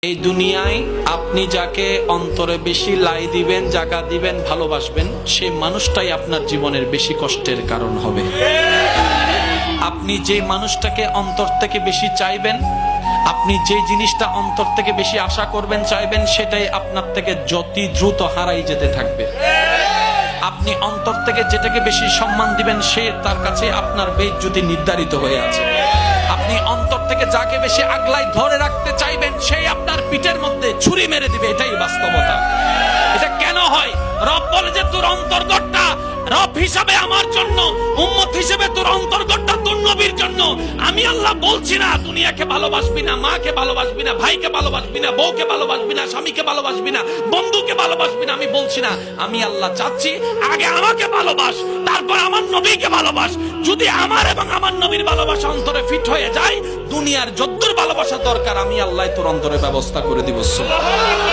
এই দুনিয়ায় আপনি যাকে অন্তরে বেশি লাই দিবেন, জায়গা দিবেন, ভালোবাসবেন, সেই মানুষটাই আপনার জীবনের বেশি কষ্টের কারণ হবে। আপনি যে মানুষটাকে অন্তর থেকে বেশি চাইবেন, আপনি যে জিনিসটা অন্তর থেকে বেশি আশা করবেন, চাইবেন, সেটাই আপনার থেকে যত দ্রুত হারাই যেতে থাকবে। আপনি অন্তর থেকে যেটাকে বেশি সম্মান দিবেন, সে তার কাছে আপনার বেইজ্জতি নির্ধারিত হয়ে আছে। আপনি অন্তর থেকে যাকে বেশি আগলাই ধরে রাখতে চাইবেন, সেই আপনার পিঠের মধ্যে ছুরি মেরে দিবে। এটাই বাস্তবতা। এটা কেন হয়? রব বলে যে তোর অন্তর্গতটা রব হিসাবে আমার জন্য, উম্মত হিসেবে তোর অন্তর্গতটা তোর নবীর জন্য। আমি আল্লাহ বলছি না দুনিয়াকে ভালোবাসবি না, মাকে ভালোবাসবি না, ভাইকে ভালোবাসবি না, বউকে ভালোবাসবি না, স্বামীকে ভালোবাসবি না, বন্ধুকে ভালোবাসবি না। আমি বলছি না, আমি আল্লাহ চাচ্ছি আগে আমাকে ভালোবাস, তারপর আমার নবীকে ভালোবাস। যদি আমার এবং আমার নবীর ভালোবাসা অন্তরে ফিট হয়ে যায়, দুনিয়ার যদ্দুর ভালোবাসা দরকার আমি আল্লাহ তোর অন্তরে ব্যবস্থা করে দিব। সুবহানাল্লাহ।